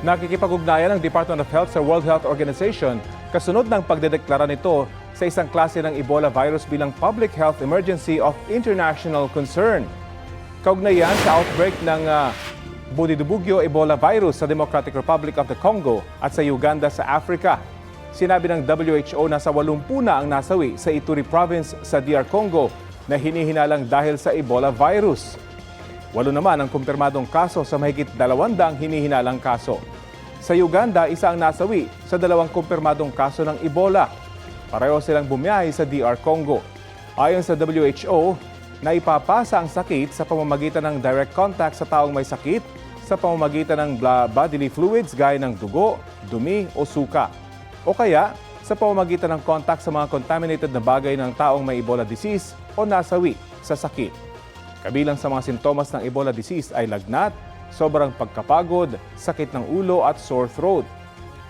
Nakikipag-ugnayan ng Department of Health sa World Health Organization kasunod ng pagdedeklara nito sa isang klase ng Ebola virus bilang public health emergency of international concern. Kaugnayan sa outbreak ng Bundibugyo Ebola virus sa Democratic Republic of the Congo at sa Uganda sa Africa. Sinabi ng WHO na sa 80 na ang nasawi sa Ituri Province sa DR Congo na hinihinalang dahil sa Ebola virus. 8 naman ang kumpirmadong kaso sa mahigit 200 hinihinalang kaso. Sa Uganda, isa ang nasawi sa 2 kumpirmadong kaso ng Ebola. Pareho silang bumiyahe sa DR Congo. Ayon sa WHO, naipapasa ang sakit sa pamamagitan ng direct contact sa taong may sakit sa pamamagitan ng bodily fluids gaya ng dugo, dumi o suka. O kaya sa pamamagitan ng contact sa mga contaminated na bagay ng taong may Ebola disease o nasawi sa sakit. Kabilang sa mga sintomas ng Ebola disease ay lagnat, sobrang pagkapagod, sakit ng ulo at sore throat.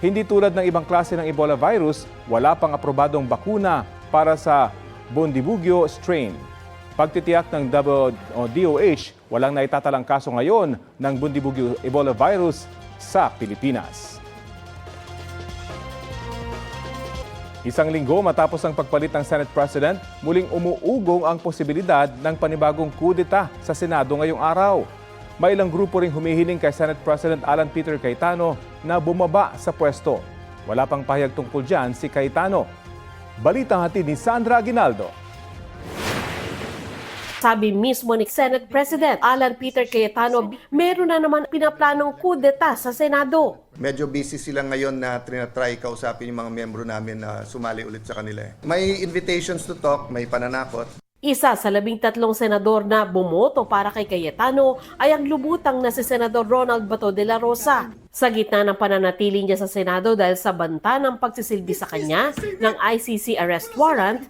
Hindi tulad ng ibang klase ng Ebola virus, wala pang aprobadong bakuna para sa Bundibugyo strain. Pagtitiyak ng DOH, walang naitatalang kaso ngayon ng Bundibugyo Ebola virus sa Pilipinas. Isang linggo matapos ang pagpalit ng Senate President, muling umuugong ang posibilidad ng panibagong kudeta sa Senado ngayong araw. May ilang grupo ring humihiling kay Senate President Alan Peter Cayetano na bumaba sa pwesto. Wala pang pahayag tungkol dyan si Cayetano. Balitang hatid ni Sandra Aguinaldo. Sabi mismo ni Senate President Alan Peter Cayetano, meron na naman pinaplanong kudeta sa Senado. Medyo busy sila ngayon na trinatry kausapin yung mga miyembro namin na sumali ulit sa kanila. May invitations to talk, may pananakot. Isa sa 13 senador na bumoto para kay Cayetano ay ang lubutang na si Senador Ronald Bato de la Rosa. Sa gitna ng pananatili niya sa Senado dahil sa banta ng pagsisilbi sa kanya ng ICC arrest warrant,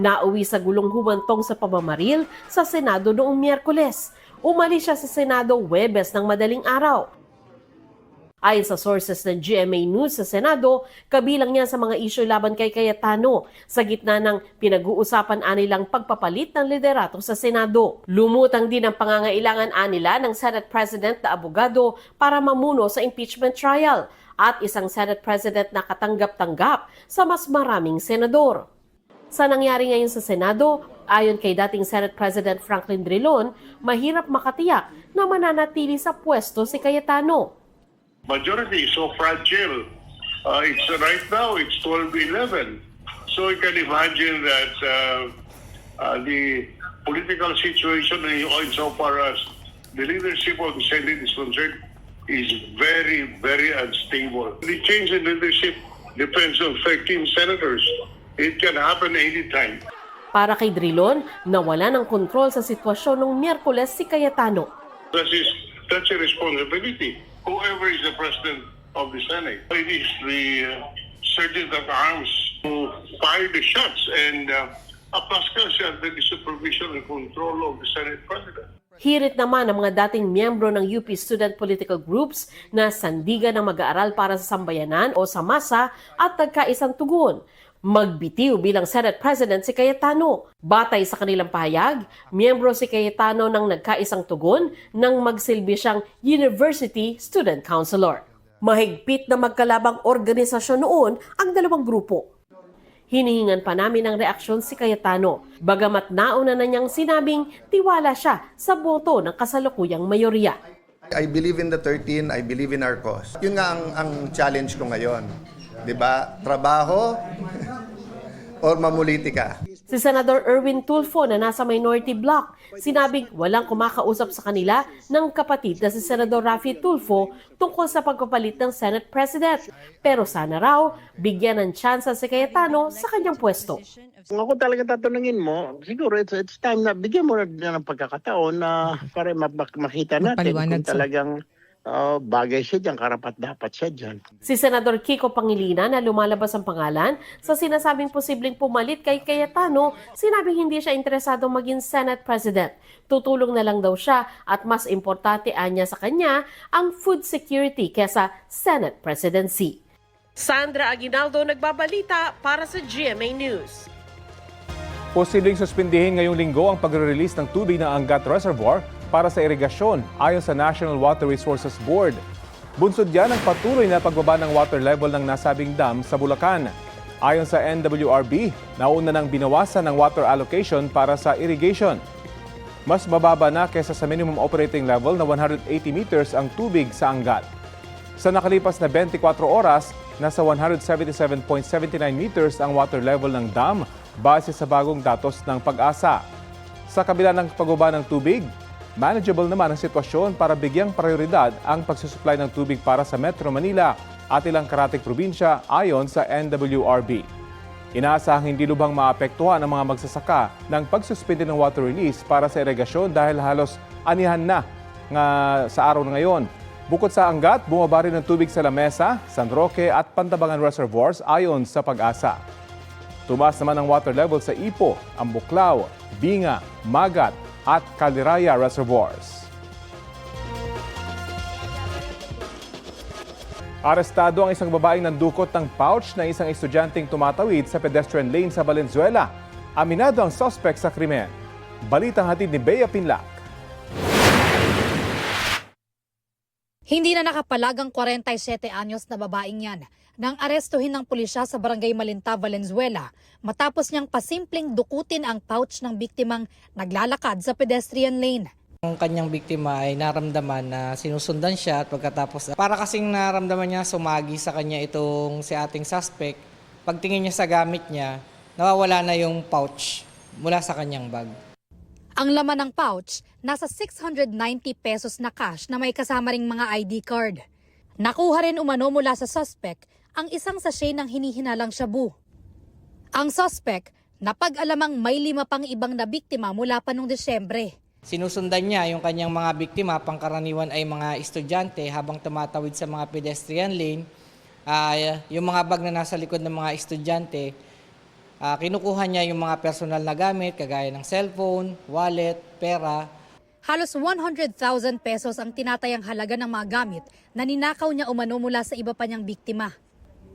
nauwi sa gulong humantong sa pamamaril sa Senado noong Miyerkules. Umalis siya sa Senado Huwebes ng madaling araw. Ayon sa sources ng GMA News sa Senado, kabilang niya sa mga isyu laban kay Cayetano sa gitna ng pinag-uusapan anilang pagpapalit ng liderato sa Senado. Lumutang din ang pangangailangan anila ng Senate President na abogado para mamuno sa impeachment trial at isang Senate President na katanggap-tanggap sa mas maraming senador. Sa nangyari ngayon sa Senado, ayon kay dating Senate President Franklin Drilon, mahirap makatiyak na mananatili sa pwesto si Cayetano. Majority is so fragile. It's right now, it's 12-11. So you can imagine that the political situation so far as the leadership of the Senate is concerned is very, very unstable. The change in leadership depends on 13 senators. It can happen anytime. Para kay Drilon, nawala ng kontrol sa sitwasyon noong Miyerkules si Cayetano. That's a responsibility. Whoever is the president of the Senate, it is the sergeant of arms who fire the shots, and Pascal siya under the supervision and control of the Senate president. Hirit naman ang mga dating miyembro ng UP student political groups na sandigan ng mag-aaral para sa sambayanan o sa masa at nagkaisang tugon. Magbitiw bilang Senate President si Cayetano. Batay sa kanilang pahayag, miyembro si Cayetano ng nagkaisang tugon nang magsilbi siyang University Student Councilor. Mahigpit na magkalabang organisasyon noon ang dalawang grupo. Hinihingan pa namin ng reaksyon si Cayetano, bagamat nauna na niyang sinabing tiwala siya sa boto ng kasalukuyang mayorya. I believe in the 13, I believe in our cause. Yun nga ang challenge ko ngayon. Diba? Trabaho or mamulitika. Si Senador Erwin Tulfo na nasa minority bloc, sinabing walang kumakausap sa kanila ng kapatid na si Senador Raffy Tulfo tungkol sa pagpapalit ng Senate President. Pero sana raw, bigyan ng tsansa si Cayetano sa kanyang pwesto. Kung ako talaga tatanungin mo, siguro it's time na bigyan mo na ng pagkakataon na para makita natin kung talagang bagay siya dyan, karapat-dapat siya dyan. Si Senador Kiko Pangilinan na lumalabas ang pangalan sa sinasabing posibleng pumalit kay Cayetano, sinabing hindi siya interesado maging Senate President. Tutulong na lang daw siya at mas importante anya sa kanya ang food security kesa Senate presidency. Sandra Aguinaldo nagbabalita para sa GMA News. Posibleng suspindihin ngayong linggo ang pagre-release ng tubig ng Angat Reservoir para sa irigasyon ayon sa National Water Resources Board. Bunsod yan ang patuloy na pagbaba ng water level ng nasabing dam sa Bulacan. Ayon sa NWRB, nauna nang binawasan ng water allocation para sa irrigation. Mas mababa na kaysa sa minimum operating level na 180 meters ang tubig sa Angat. Sa nakalipas na 24 oras, nasa 177.79 meters ang water level ng dam base sa bagong datos ng Pag-asa. Sa kabila ng pagbaba ng tubig, manageable naman ang sitwasyon para bigyang prioridad ang pagsusupply ng tubig para sa Metro Manila at ilang karatig probinsya ayon sa NWRB. Inaasahang hindi lubhang maapektuhan ang mga magsasaka ng pagsuspende ng water release para sa irigasyon dahil halos anihan na nga sa araw na ngayon. Bukod sa Angat, bumaba rin ng tubig sa Lamesa, San Roque at Pantabangan Reservoirs ayon sa Pag-asa. Tumaas naman ang water level sa Ipo, Ambuklao, Binga, Magat at Caliraya Reservoirs. Arestado ang isang babaeng nandukot ng pouch ng isang estudyanteng tumatawid sa pedestrian lane sa Valenzuela. Aminado ang suspect sa krimen. Balitang hatid ni Bea Pinlac. Hindi na nakapalag ang 47 anyos na babaeng yan nang arestuhin ng pulisya sa Barangay Malinta, Valenzuela matapos niyang pasimpleng dukutin ang pouch ng biktimang naglalakad sa pedestrian lane. Ang kanyang biktima ay naramdaman na sinusundan siya at pagkatapos para kasing naramdaman niya sumagi sa kanya itong si ating suspect. Pagtingin niya sa gamit niya, nawawala na yung pouch mula sa kanyang bag. Ang laman ng pouch, nasa 690 pesos na cash na may kasama ring mga ID card. Nakuha rin umano mula sa suspect ang isang sachet ng hinihinalang shabu. Ang suspect, napag-alamang may 5 pang ibang na biktima mula pa noong Desyembre. Sinusundan niya yung kanyang mga biktima, pangkaraniwan ay mga estudyante habang tumatawid sa mga pedestrian lane. Yung mga bag na nasa likod ng mga estudyante, kinukuha niya yung mga personal na gamit kagaya ng cellphone, wallet, pera. Halos 100,000 pesos ang tinatayang halaga ng mga gamit na ninakaw niya umano mula sa iba pa niyang biktima.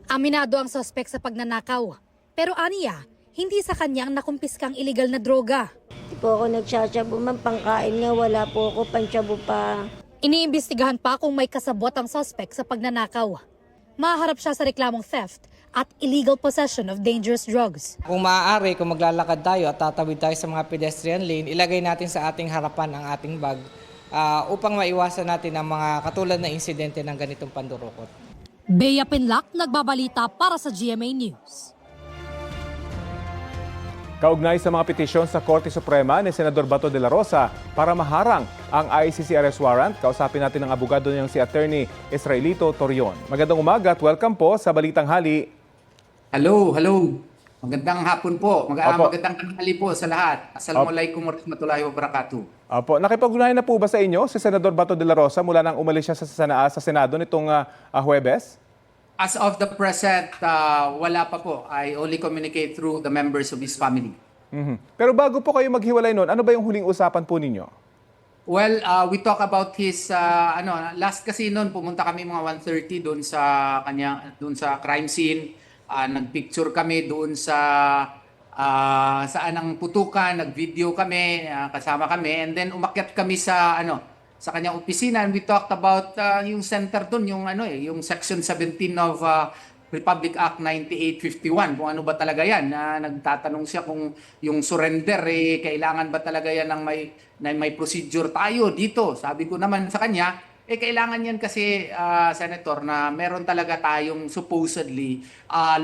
Aminado ang suspect sa pagnanakaw. Pero aniya, hindi sa kanyang nakumpiskang iligal na droga. Hindi po ako nagsasyabu man, pangkain nga, wala po ako, pansyabu pa. Iniimbestigahan pa kung may kasabot ang suspect sa pagnanakaw. Maharap siya sa reklamong theft at illegal possession of dangerous drugs. Kung maaari, kung maglalakad tayo at tatawid tayo sa mga pedestrian lane, ilagay natin sa ating harapan ang ating bag upang maiwasan natin ang mga katulad na insidente ng ganitong pandurukot. Bea Pinlac, nagbabalita para sa GMA News. Kaugnay sa mga petisyon sa Korte Suprema ni Senador Bato de la Rosa para maharang ang ICC arrest warrant, kausapin natin ang abogado niyang si Attorney Israelito Torion. Magandang umaga at welcome po sa Balitang Hali. Hello. Magandang hapon po. Opo. Magandang tanghali po sa lahat. Assalamualaikum warahmatullahi wabarakatuh. Opo, nakipag-ugnayan na po ba sa inyo si Senador Bato de la Rosa mula nang umalis siya sa Senado nitong Huwebes? As of the present, wala pa po. I only communicate through the members of his family. Pero bago po kayo maghiwalay noon, ano ba yung huling usapan po ninyo? Well, we talk about his last kasi noon pumunta kami mga 1:30 doon sa crime scene. Nagpicture kami doon sa saan ang putukan, nag-video kami, kasama kami, and then umakyat kami sa kanyang opisina, and we talked about yung center doon, yung section 17 of Republic Act 9851, kung ano ba talaga yan. Nagtatanong siya kung yung surrender, kailangan ba talaga yan ng may procedure tayo dito. Sabi ko naman sa kanya, kailangan yan kasi, Senator, na meron talaga tayong supposedly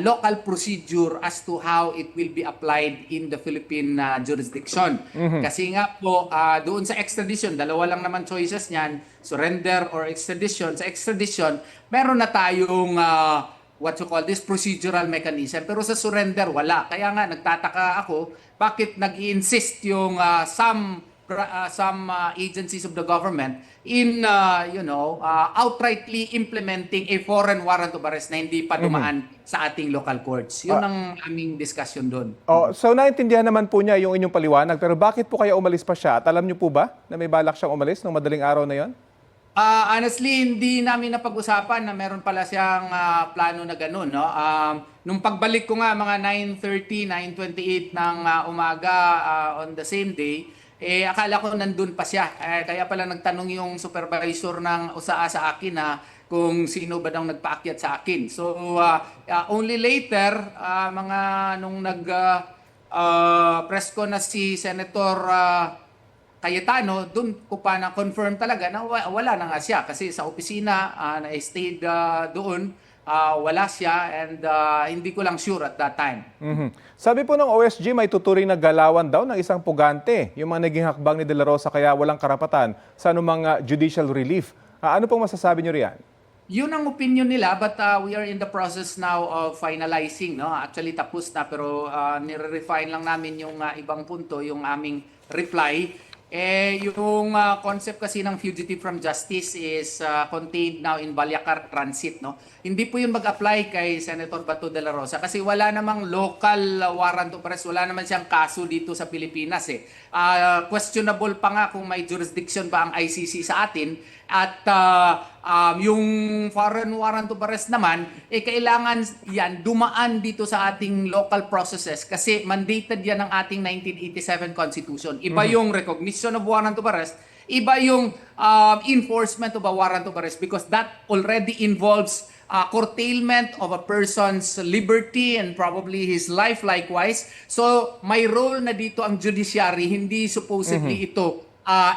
local procedure as to how it will be applied in the Philippine jurisdiction. Kasi nga po, doon sa extradition, dalawa lang naman choices niyan, surrender or extradition. Sa extradition, meron na tayong what you call this procedural mechanism. Pero sa surrender, wala. Kaya nga, nagtataka ako, bakit nag-i-insist yung some agencies of the government in outrightly implementing a foreign warrant of arrest na hindi pa dumaan sa ating local courts. Yun ang aming discussion doon. So naintindihan naman po niya yung inyong paliwanag, pero bakit po kaya umalis pa siya? At alam niyo po ba na may balak siyang umalis nung madaling araw na yon? Honestly, hindi namin napag-usapan na meron pala siyang plano na gano'n, no? Nung pagbalik ko nga mga 9:30, 9:28 ng umaga on the same day, akala ko nandun pa siya. Kaya pala nagtanong yung supervisor ng USAA sa akin na kung sino ba daw nagpaakyat sa akin. So, only later, mga nung press ko na si Senator Cayetano, doon ko pa na-confirm talaga na wala na nga siya. Kasi sa opisina, na-stayed doon, wala siya and hindi ko lang sure at that time. Sabi po ng OSG, may tuturing na galawan daw ng isang pugante. Yung mga naging hakbang ni De La Rosa kaya walang karapatan sa anumang judicial relief. Ano pong masasabi niyo riyan? Yun ang opinion nila, but we are in the process now of finalizing. No? Actually, tapos na, pero nire-refine lang namin yung ibang punto, yung aming reply. Yung concept kasi ng fugitive from justice is contained now in Balyacar Transit, no? Hindi po yun mag-apply kay Senator Bato de la Rosa kasi wala namang local warrant of arrest, wala naman siyang kaso dito sa Pilipinas eh. Questionable pa nga kung may jurisdiction ba ang ICC sa atin at yung foreign warrant of arrest naman, kailangan yan dumaan dito sa ating local processes kasi mandated yan ng ating 1987 Constitution. Iba yung recognition of warrant of arrest, iba yung enforcement of a warrant of arrest because that already involves curtailment of a person's liberty and probably his life likewise. So may role na dito ang judiciary, hindi supposedly ito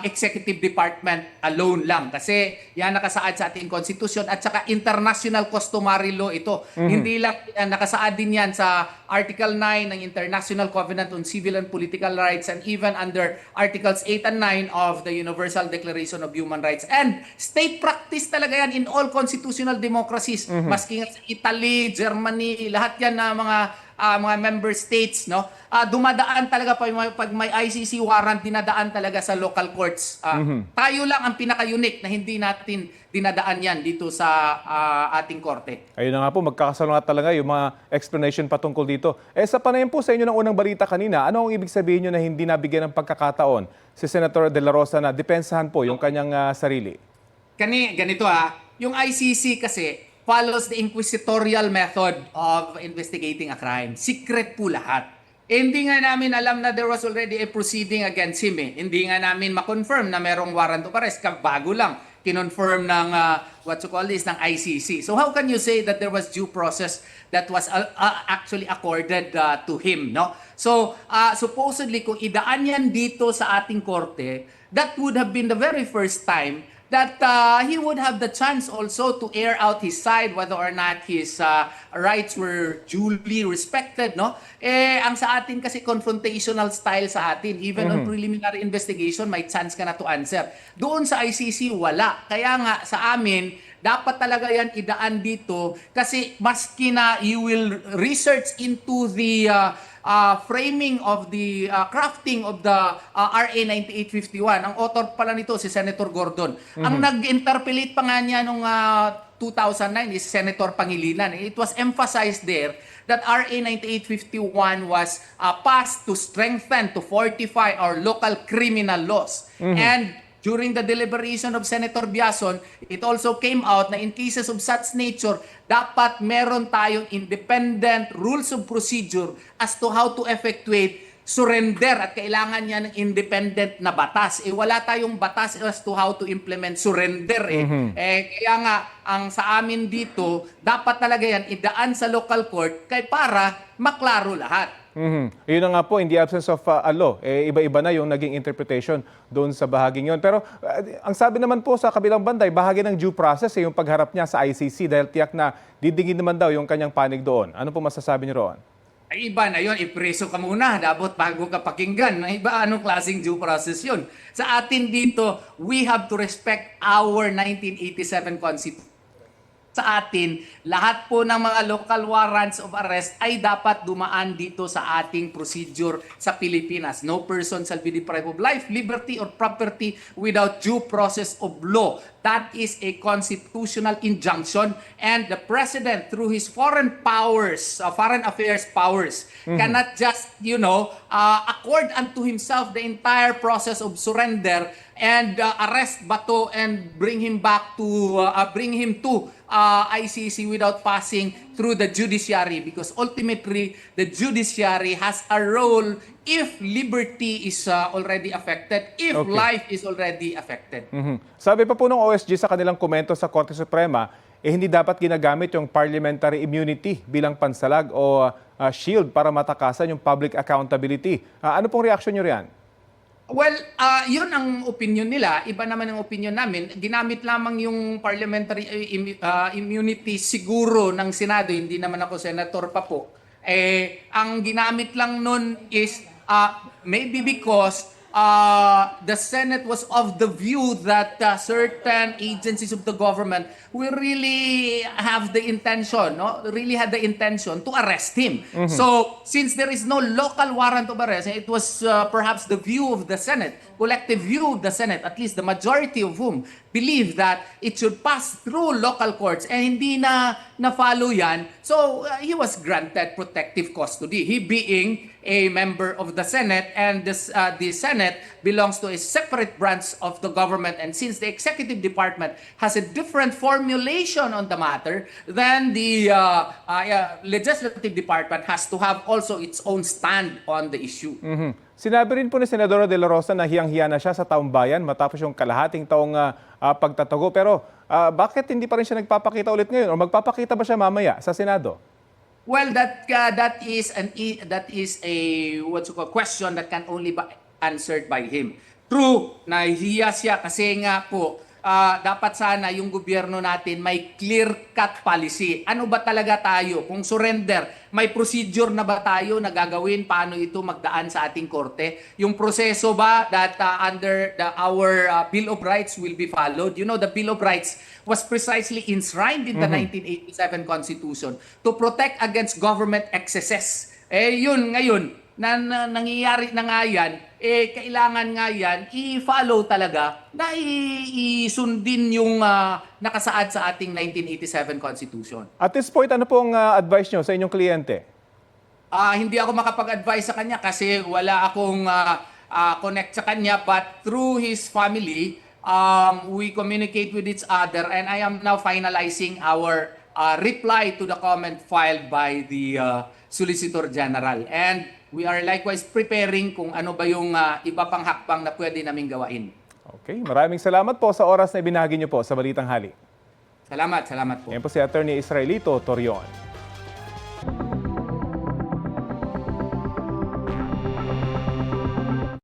executive department alone lang kasi yan nakasaad sa ating constitution at saka international customary law ito. Hindi lang nakasaad din yan sa Article 9 ng International Covenant on Civil and Political Rights and even under Articles 8 and 9 of the Universal Declaration of Human Rights. And state practice talaga yan in all constitutional democracies. Maski nga sa Italy, Germany, lahat yan na mga member states, no? Dumadaan talaga pag may ICC warrant, dinadaan talaga sa local courts. Tayo lang ang pinaka-unique na hindi natin dinadaan yan dito sa ating korte. Ayun na nga po, magkakasalungat talaga yung mga explanation patungkol dito. Sa panayam po sa inyo ng unang balita kanina, ano ang ibig sabihin nyo na hindi nabigyan ng pagkakataon si Senator De La Rosa na depensahan po yung kanyang sarili? Ganito yung ICC kasi follows the inquisitorial method of investigating a crime. Secret po lahat. Hindi nga namin alam na there was already a proceeding against him. Hindi nga namin ma-confirm na merong warrant of arrest. Bago lang, kinonfirm ng ng ICC. So how can you say that there was due process that was actually accorded to him? No? So supposedly kung idaan yan dito sa ating korte, that would have been the very first time that he would have the chance also to air out his side whether or not his rights were duly respected, no? Ang sa atin kasi confrontational style sa atin, even on preliminary investigation, may chance ka na to answer. Doon sa ICC, wala. Kaya nga sa amin, dapat talaga yan idaan dito kasi maski na you will research into the framing of the crafting of the RA 9851. Ang author pala nito si Senator Gordon. Ang nag-interpolate pa nga niya nung 2009 is Senator Pangilinan. It was emphasized there that RA 9851 was passed to strengthen, to fortify our local criminal laws. And during the deliberation of Senator Biason, it also came out na in cases of such nature, dapat meron tayong independent rules of procedure as to how to effectuate surrender at kailangan niya ng independent na batas. Wala tayong batas as to how to implement surrender. Kaya nga, ang sa amin dito, dapat talaga yan idaan sa local court para maklaro lahat. Yun na nga po, in the absence of a law, iba-iba na yung naging interpretation doon sa bahaging yun. Pero ang sabi naman po sa kabilang banday, bahagi ng due process yung pagharap niya sa ICC dahil tiyak na didingin naman daw yung kanyang panig doon. Ano po masasabi niyo roon? Ay, iba na yun, ipreso ka muna, dapat bago ka pakinggan. Iba, anong klaseng due process yun? Sa atin dito, we have to respect our 1987 Constitution. Sa atin, lahat po ng mga local warrants of arrest ay dapat dumaan dito sa ating procedure sa Pilipinas. No person shall be deprived of life, liberty, or property without due process of law. that is a constitutional injunction, and the president, through his foreign affairs powers, cannot just, accord unto himself the entire process of surrender and arrest Bato and bring him to ICC without passing through the judiciary, because ultimately the judiciary has a role if liberty is already affected, if life is already affected. Sabi pa po ng OSG sa kanilang komento sa Korte Suprema, hindi dapat ginagamit yung parliamentary immunity bilang pansalag o shield para matakasan yung public accountability. Ano pong reaksyon nyo riyan? Well, yun ang opinion nila. Iba naman ang opinion namin. Ginamit lamang yung parliamentary immunity siguro ng Senado. Hindi naman ako senator pa po. Ang ginamit lang nun is maybe because the Senate was of the view that certain agencies of the government will really have the intention, to arrest him. So, since there is no local warrant of arrest, it was perhaps the view of the Senate, collective view of the Senate, at least the majority of whom believe that it should pass through local courts, and hindi na follow yan. So, he was granted protective custody. He being a member of the Senate, and the Senate belongs to a separate branch of the government, and since the executive department has a different formulation on the matter, then the legislative department has to have also its own stand on the issue. Sinabi rin po ni Senadora De La Rosa na hiyang-hiya na siya sa taong bayan matapos yung kalahating taong pagtatago. Pero bakit hindi pa rin siya nagpapakita ulit ngayon? O magpapakita ba siya mamaya sa Senado? Well, that is a question that can only be answered by him. True, nahihiya siya kasi nga po dapat sana yung gobyerno natin may clear-cut policy. Ano ba talaga tayo? Kung surrender, may procedure na ba tayo na gagawin? Paano ito magdaan sa ating korte? Yung proseso ba that under our Bill of Rights will be followed? You know, the Bill of Rights was precisely enshrined in the 1987 Constitution to protect against government excesses. Yun ngayon, nangyayari na nga yan, kailangan nga yan i-follow talaga na isundin yung nakasaad sa ating 1987 Constitution. At this point, ano pong advice nyo sa inyong kliyente? Hindi ako makapag-advise sa kanya kasi wala akong connect sa kanya, but through his family, we communicate with each other, and I am now finalizing our reply to the comment filed by the Solicitor General. And we are likewise preparing kung ano ba yung iba pang hakbang na pwede naming gawain. Okay, maraming salamat po sa oras na ibinahagi niyo po sa Balitang Hali. Salamat po. Yan po si Attorney Israelito Torion.